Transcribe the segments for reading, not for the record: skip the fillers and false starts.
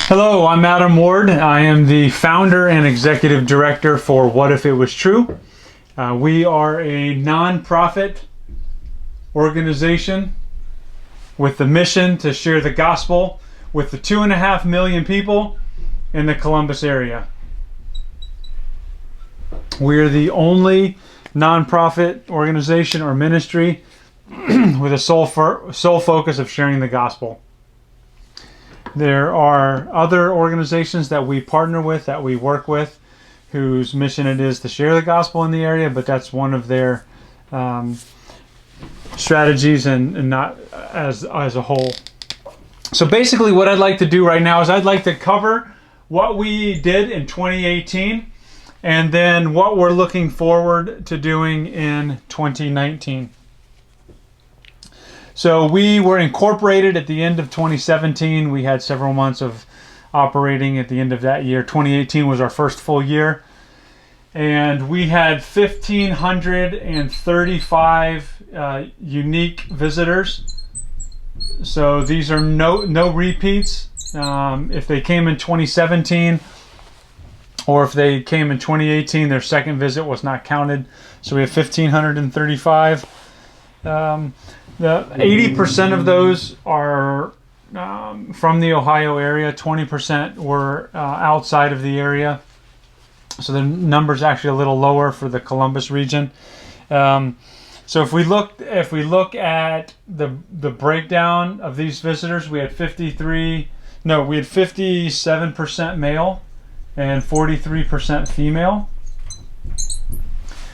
Hello, I'm Adam Ward. I am the founder and executive director for What If It Was True. We are a nonprofit organization with the mission to share the gospel with the 2.5 million people in the Columbus area. We're the only nonprofit organization or ministry with a sole focus of sharing the gospel. There are other organizations that we partner with, that we work with, whose mission it is to share the gospel in the area, but that's one of their strategies and not as a whole. So basically what I'd like to do right now is I'd like to cover what we did in 2018 and then what we're looking forward to doing in 2019. So we were incorporated at the end of 2017. We had several months of operating at the end of that year. 2018 was our first full year. And we had 1,535 unique visitors. So these are no repeats. If they came in 2017 or if they came in 2018, their second visit was not counted. So we have 1,535. The 80% of those are from the Ohio area. 20% were outside of the area. So the number's actually a little lower for the Columbus region. So if we look at the breakdown of these visitors, we had 57% male and 43% female.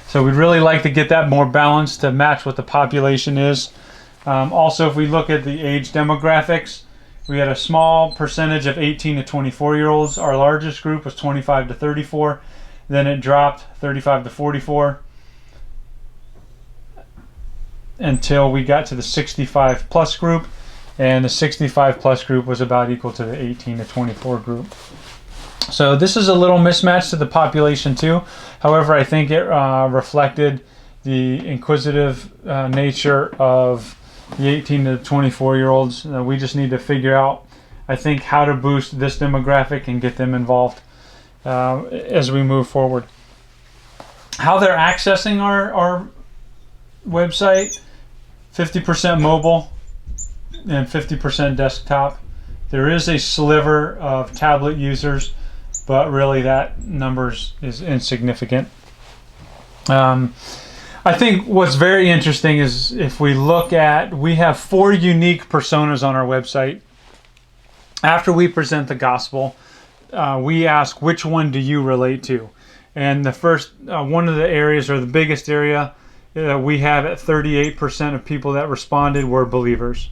So we'd really like to get that more balanced to match what the population is. Also, if we look at the age demographics, we had a small percentage of 18 to 24 year olds. Our largest group was 25 to 34. Then it dropped 35 to 44 until we got to the 65 plus group. And the 65 plus group was about equal to the 18 to 24 group. So this is a little mismatch to the population too. However, I think it reflected the inquisitive nature of the 18 to 24 year olds. We just need to figure out, I think, how to boost this demographic and get them involved as we move forward. How they're accessing our website: 50% mobile and 50% desktop. There is a sliver of tablet users, but really that number is insignificant. I think what's very interesting is if we look at, we have 4 unique personas on our website. After we present the gospel, we ask, which one do you relate to? And the first, one of the areas, or the biggest area, we have at 38% of people that responded were believers.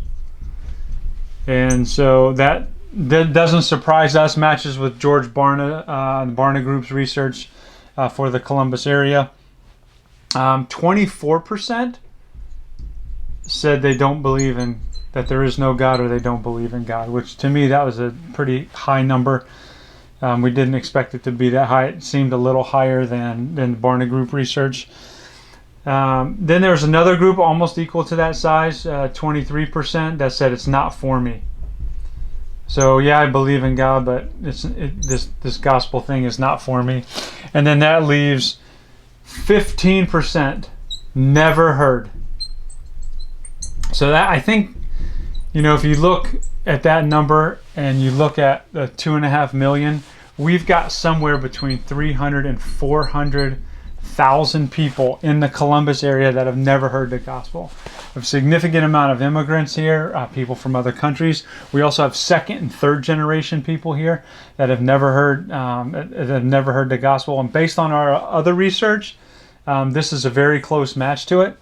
And so that doesn't surprise us, matches with George Barna, the Barna Group's research for the Columbus area. 24% said they don't believe in, that there is no God, or they don't believe in God, which to me that was a pretty high number. We didn't expect it to be that high. It seemed a little higher than the Barna Group research. Then there's another group almost equal to that size, 23%, that said it's not for me. So yeah, I believe in God, but this gospel thing is not for me. And then that leaves 15% never heard. So that, I think, if you look at that number and you look at the 2.5 million, we've got somewhere between 300 and 400,000 people in the Columbus area that have never heard the gospel. We have a significant amount of immigrants here, people from other countries. We also have second and third generation people here that have never heard the gospel. And based on our other research, this is a very close match to it.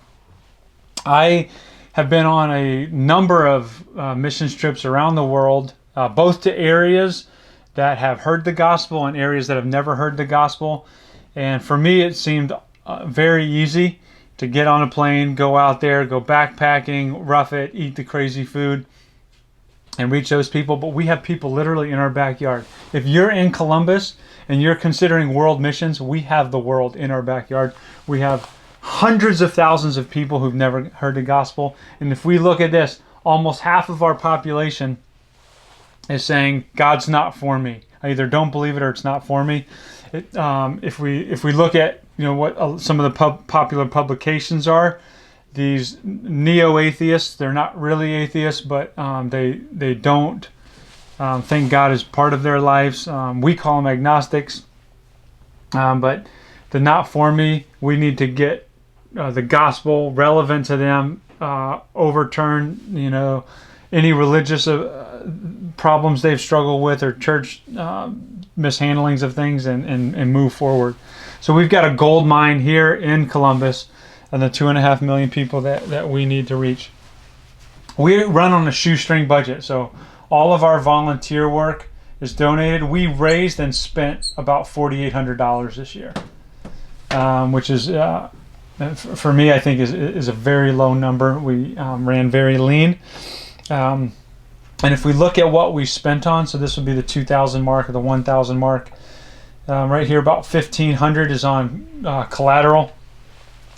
I have been on a number of missions trips around the world, both to areas that have heard the gospel and areas that have never heard the gospel. And for me, it seemed very easy to get on a plane, go out there, go backpacking, rough it, eat the crazy food, and reach those people. But we have people literally in our backyard. If you're in Columbus and you're considering world missions, we have the world in our backyard. We have hundreds of thousands of people who've never heard the gospel. And if we look at this, almost half of our population is saying God's not for me. I either don't believe it or it's not for me. If we look at what some of the popular publications are, these neo-atheists, they're not really atheists, but they don't think God is part of their lives. We call them agnostics, but the not for me, we need to get the gospel relevant to them, overturn any religious problems they've struggled with or church mishandlings of things, and move forward. So we've got a gold mine here in Columbus and the 2.5 million people that we need to reach. We run on a shoestring budget, so all of our volunteer work is donated. We raised and spent about $4,800 this year, which is, for me, I think is a very low number. We ran very lean. And if we look at what we spent on, so this would be the 2,000 mark or the 1,000 mark. Right here, about 1,500 is on collateral.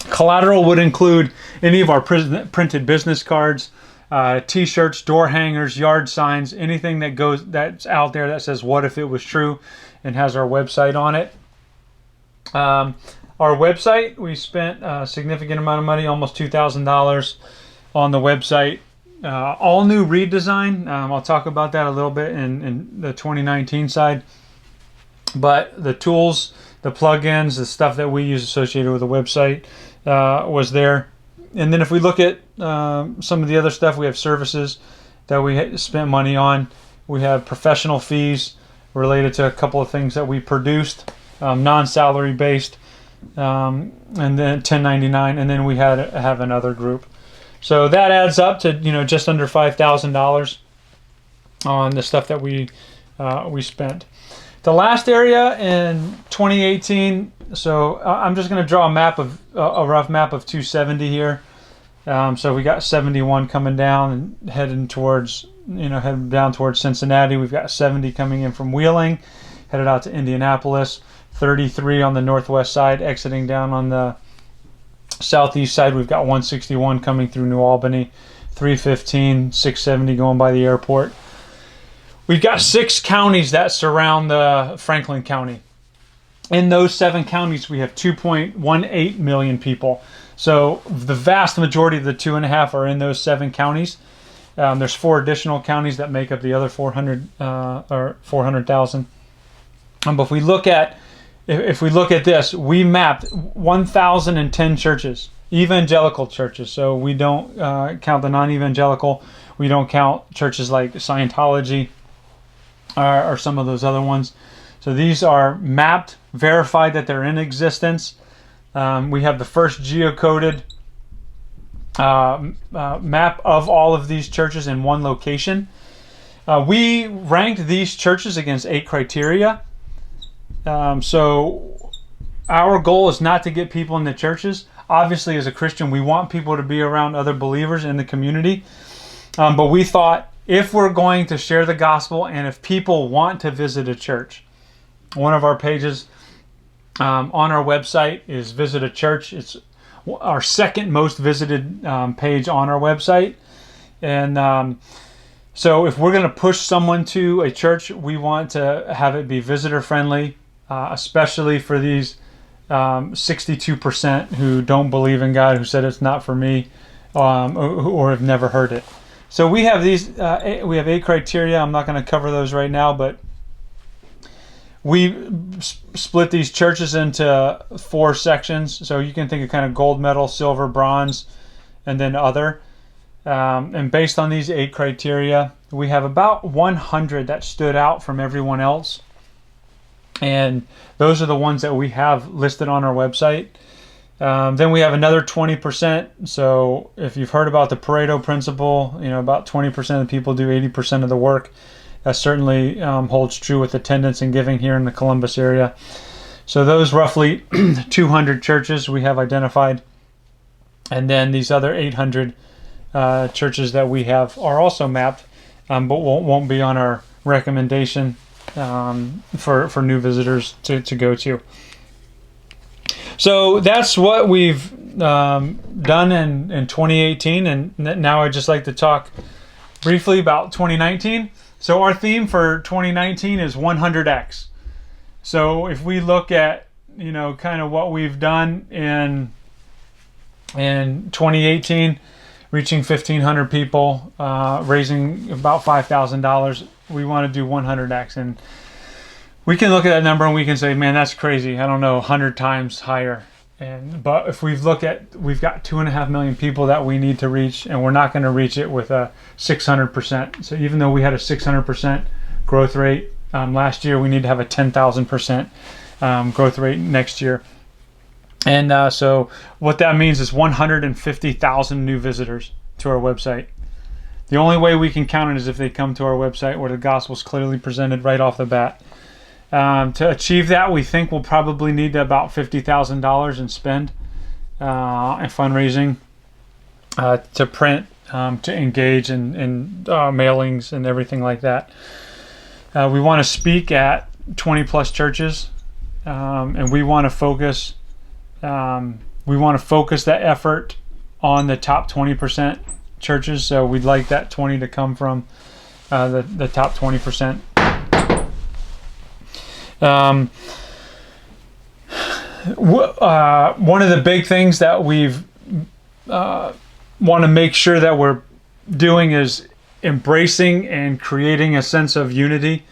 Collateral would include any of our printed business cards, T-shirts, door hangers, yard signs, anything that's out there that says "What if it was true," and has our website on it. Our website, we spent a significant amount of money, almost $2,000 on the website. All new redesign. I'll talk about that a little bit in the 2019 side. But the tools, the plugins, the stuff that we use associated with the website was there. And then if we look at some of the other stuff, we have services that we spent money on. We have professional fees related to a couple of things that we produced, non-salary based, and then 1099, and then we have another group. So that adds up to just under $5,000 on the stuff that we spent. The last area in 2018. So I'm just going to draw a rough map of 270 here. So we got 71 coming down and heading down towards Cincinnati. We've got 70 coming in from Wheeling, headed out to Indianapolis. 33 on the northwest side, exiting down on the southeast side. We've got 161 coming through New Albany, 315, 670 going by the airport. We've got 6 counties that surround the Franklin County. In those 7 counties, we have 2.18 million people. So the vast majority of the 2.5 are in those 7 counties. There's 4 additional counties that make up the other 400,000. But if we look at this, we mapped 1,010 churches, evangelical churches. So we don't count the non-evangelical. We don't count churches like Scientology or some of those other ones. So these are mapped, verified that they're in existence. We have the first geocoded map of all of these churches in one location. We ranked these churches against 8 criteria. So our goal is not to get people in the churches. Obviously, as a Christian, we want people to be around other believers in the community. But we thought, if we're going to share the gospel and if people want to visit a church, one of our pages on our website is Visit a Church. It's our second most visited page on our website. And so if we're going to push someone to a church, we want to have it be visitor friendly, especially for these 62% who don't believe in God, who said it's not for me, or have never heard it. So we have these. We have 8 criteria. I'm not going to cover those right now, but we split these churches into 4 sections. So you can think of kind of gold medal, silver, bronze, and then other. And based on these 8 criteria, we have about 100 that stood out from everyone else. And those are the ones that we have listed on our website. Then we have another 20%. So if you've heard about the Pareto principle, about 20% of the people do 80% of the work. That certainly holds true with attendance and giving here in the Columbus area. So those roughly 200 churches we have identified. And then these other 800 churches that we have are also mapped, but won't be on our recommendation for new visitors to go to. So that's what we've done in 2018, and now I'd just like to talk briefly about 2019. So our theme for 2019 is 100x. So if we look at, kind of what we've done in 2018, reaching 1,500 people, raising about $5,000, we want to do 100x. And we can look at that number and we can say, man, that's crazy. I don't know, 100 times higher. But if we've got 2.5 million people that we need to reach, and we're not going to reach it with a 600%. So even though we had a 600% growth rate last year, we need to have a 10,000% growth rate next year. And so what that means is 150,000 new visitors to our website. The only way we can count it is if they come to our website where the gospel is clearly presented right off the bat. To achieve that, we think we'll probably need about $50,000 in spend and fundraising, to print, to engage in mailings and everything like that. We want to speak at 20 plus churches, and we want to focus that effort on the top 20% churches. So we'd like that 20 to come from the top 20%. One of the big things that we've want to make sure that we're doing is embracing and creating a sense of unity.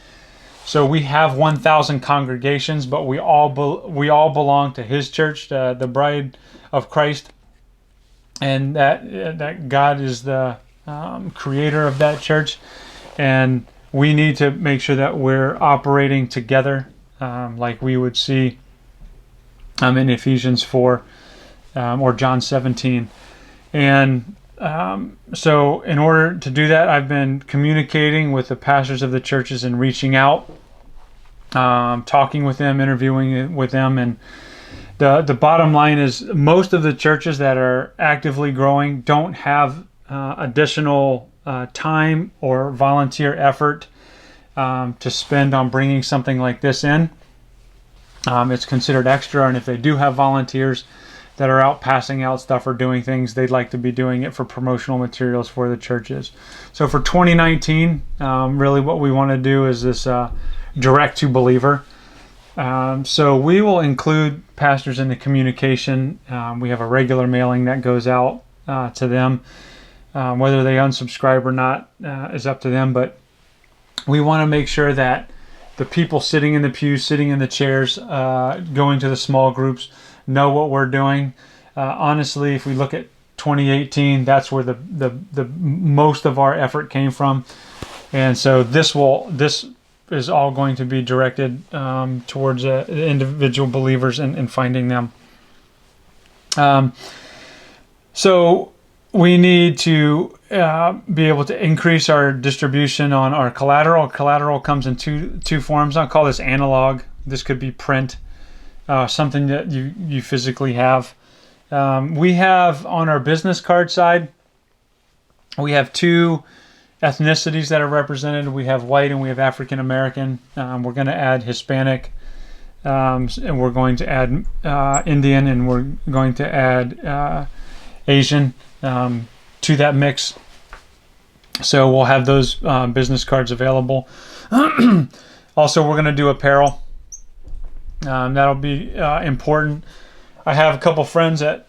So we have 1,000 congregations, but we all belong to His church, the bride of Christ, and that God is the creator of that church, and we need to make sure that we're operating together, like we would see in Ephesians 4 or John 17. And so in order to do that, I've been communicating with the pastors of the churches and reaching out, talking with them, interviewing with them. And the bottom line is most of the churches that are actively growing don't have additional time or volunteer effort to spend on bringing something like this in. It's considered extra, and if they do have volunteers that are out passing out stuff or doing things, they'd like to be doing it for promotional materials for the churches. So for 2019, really what we want to do is this direct to believer. So we will include pastors in the communication. We have a regular mailing that goes out to them. Whether they unsubscribe or not is up to them, but we want to make sure that the people sitting in the pews, sitting in the chairs, going to the small groups, know what we're doing. Honestly, if we look at 2018, that's where the most of our effort came from, and so this is all going to be directed towards individual believers and finding them. So we need to be able to increase our distribution on our collateral. Collateral comes in two forms. I'll call this analog. This could be print, something that you physically have. We have on our business card side, we have two ethnicities that are represented. We have white and we have African American. We're going to add Hispanic, and we're going to add Indian, and we're going to add Asian to that mix. So we'll have those business cards available. Also, we're going to do apparel. That'll be important. I have a couple friends that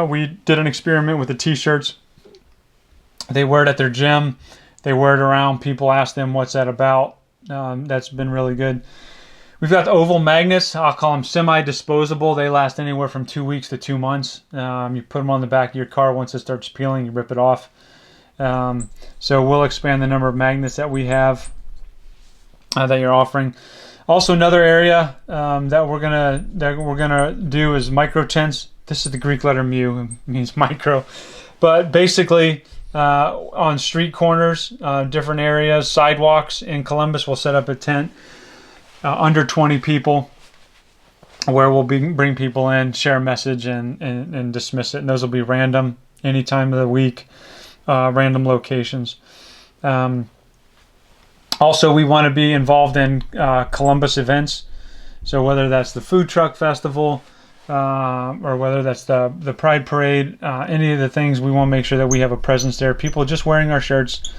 we did an experiment with the t-shirts. They wear it at their gym. They wear it around. People ask them, what's that about? That's been really good. We've got the oval magnets. I'll call them semi-disposable. They last anywhere from 2 weeks to 2 months. You put them on the back of your car. Once it starts peeling, you rip it off. So we'll expand the number of magnets that we have that you're offering. Also, another area that we're gonna do is micro tents. This is the Greek letter mu. It means micro, but basically on street corners, different areas, sidewalks in Columbus, we'll set up a tent under 20 people, where we'll bring people in, share a message, and dismiss it. And those will be random, any time of the week, random locations. Also, we want to be involved in Columbus events. So whether that's the food truck festival, or whether that's the Pride Parade, any of the things, we want to make sure that we have a presence there. People just wearing our shirts,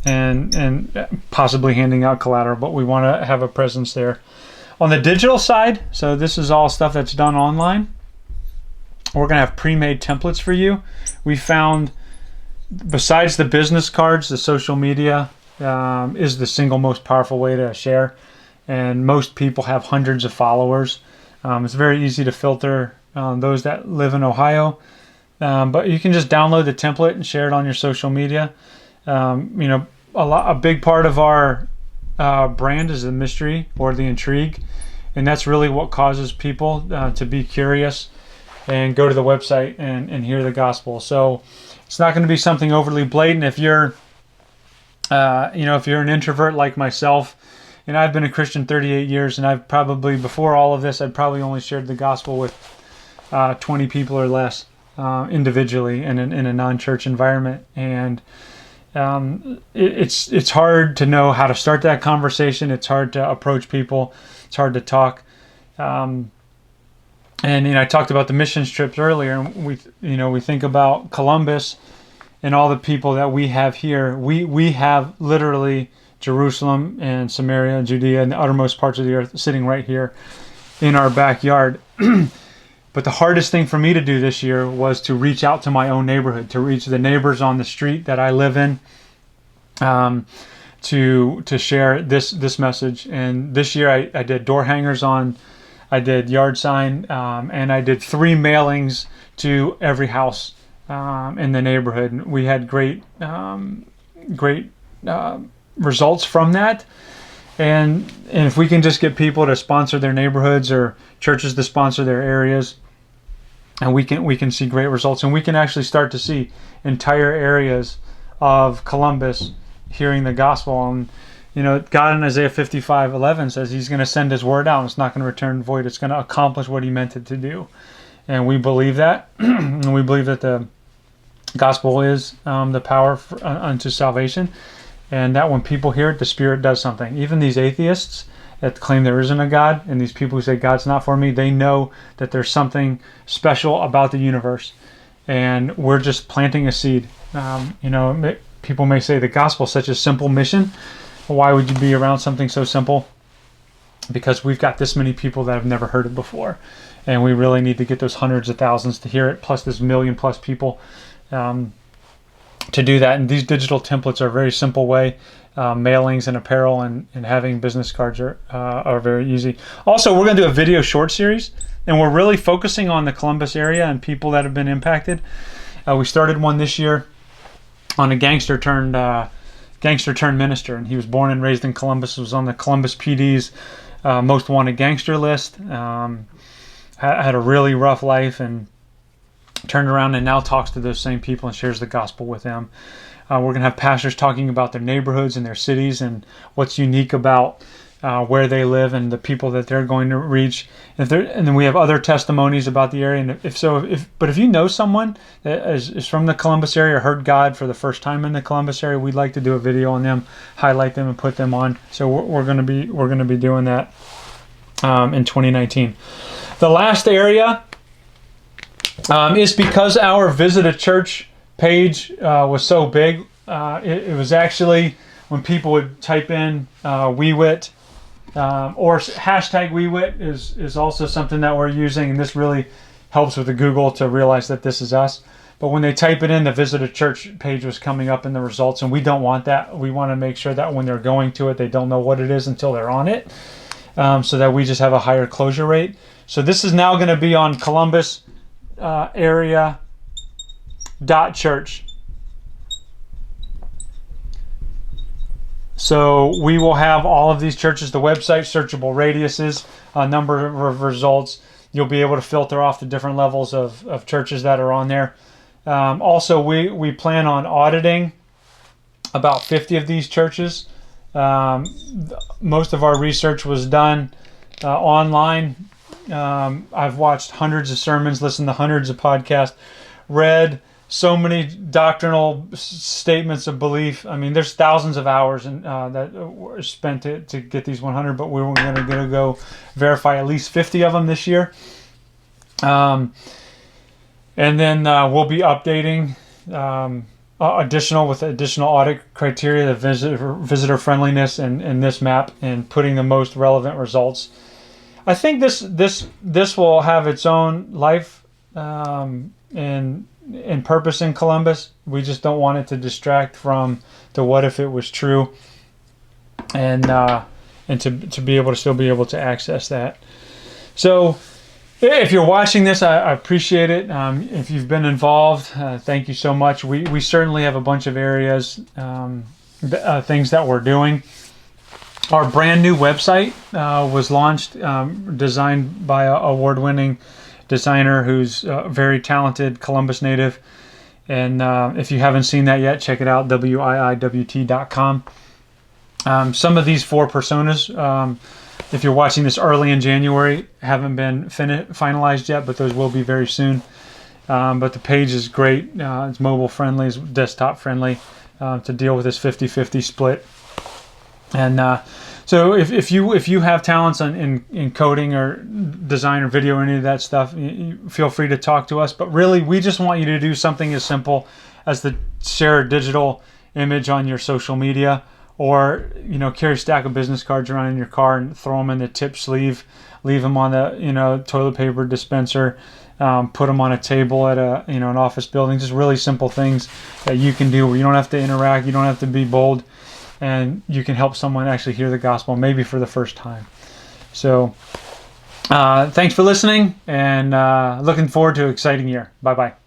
and possibly handing out collateral, but we want to have a presence there. On the digital side, so this is all stuff that's done online. We're going to have pre-made templates for you. We found, besides the business cards, the social media is the single most powerful way to share. And most people have hundreds of followers. It's very easy to filter those that live in Ohio. But you can just download the template and share it on your social media. A big part of our brand is the mystery or the intrigue. And that's really what causes people to be curious and go to the website and hear the gospel. So it's not going to be something overly blatant. If you're, if you're an introvert like myself, and I've been a Christian 38 years, and I've probably, before all of this, I'd probably only shared the gospel with 20 people or less individually in a non-church environment. And it's hard to know how to start that conversation. It's hard to approach people. It's hard to talk. And I talked about the missions trips earlier. We think about Columbus and all the people that we have here. We have literally Jerusalem and Samaria and Judea and the uttermost parts of the earth sitting right here in our backyard. But the hardest thing for me to do this year was to reach out to my own neighborhood, to reach the neighbors on the street that I live in, to share this message. And this year I did door hangers I did yard sign, and I did 3 mailings to every house in the neighborhood. And we had great results from that. And if we can just get people to sponsor their neighborhoods or churches to sponsor their areas, and we can see great results. And we can actually start to see entire areas of Columbus hearing the gospel. And God in Isaiah 55:11 says He's going to send His word out, and it's not going to return void. It's going to accomplish what He meant it to do. And we believe that. And we believe that the gospel is the power unto salvation. And that when people hear it, the Spirit does something. Even these atheists that claim there isn't a God, and these people who say God's not for me, they know that there's something special about the universe. And we're just planting a seed. People may say the gospel is such a simple mission. Why would you be around something so simple? Because we've got this many people that have never heard it before. And we really need to get those hundreds of thousands to hear it, plus this 1 million+ people to do that. And these digital templates are a very simple way. Mailings and apparel and having business cards are very easy. Also, we're going to do a video short series, and we're really focusing on the Columbus area and people that have been impacted. We started one this year on a gangster turned minister, and he was born and raised in Columbus. Was on the Columbus PD's most wanted gangster list. Had a really rough life and turned around and now talks to those same people and shares the gospel with them. We're going to have pastors talking about their neighborhoods and their cities and what's unique about where they live and the people that they're going to reach. And then we have other testimonies about the area. And if you know someone that is from the Columbus area or heard God for the first time in the Columbus area, we'd like to do a video on them, highlight them, and put them on. So we're going to be doing that in 2019. The last area is because our Visit a Church page was so big. It was actually when people would type in WIIWT or hashtag WIIWT is also something that we're using, and this really helps with the Google to realize that this is us. But when they type it in, the Visit a Church page was coming up in the results, and we don't want that. We want to make sure that when they're going to it, they don't know what it is until they're on it, so that we just have a higher closure rate. So this is now going to be on Columbus area .church. So we will have all of these churches, the website, searchable radiuses, a number of results. You'll be able to filter off the different levels of churches that are on there. Also, we plan on auditing about 50 of these churches. Most of our research was done online. I've watched hundreds of sermons, listened to hundreds of podcasts, read so many doctrinal statements of belief. I mean, there's thousands of hours that were spent to get these 100, but we were going to go verify at least 50 of them this year. And then we'll be updating additional audit criteria, the visitor friendliness, and this map, and putting the most relevant results. I think this will have its own life and purpose in Columbus. We just don't want it to distract from the what if it was true, and to be able to still be able to access that. So if you're watching this, I appreciate it. If you've been involved, thank you so much. We certainly have a bunch of areas, things that we're doing. Our brand new website was launched, designed by an award-winning designer who's a very talented Columbus native. And if you haven't seen that yet, check it out, WIIWT.com. Some of these 4 personas, if you're watching this early in January, haven't been finalized yet, but those will be very soon. But the page is great. It's mobile friendly, it's desktop friendly to deal with this 50-50 split. And so if you have talents in coding or design or video or any of that stuff, you feel free to talk to us. But really, we just want you to do something as simple as to share a digital image on your social media, or carry a stack of business cards around in your car and throw them in the tip sleeve, leave them on the toilet paper dispenser, put them on a table at an office building. Just really simple things that you can do where you don't have to interact, you don't have to be bold, and you can help someone actually hear the gospel, maybe for the first time. So thanks for listening, and looking forward to an exciting year. Bye-bye.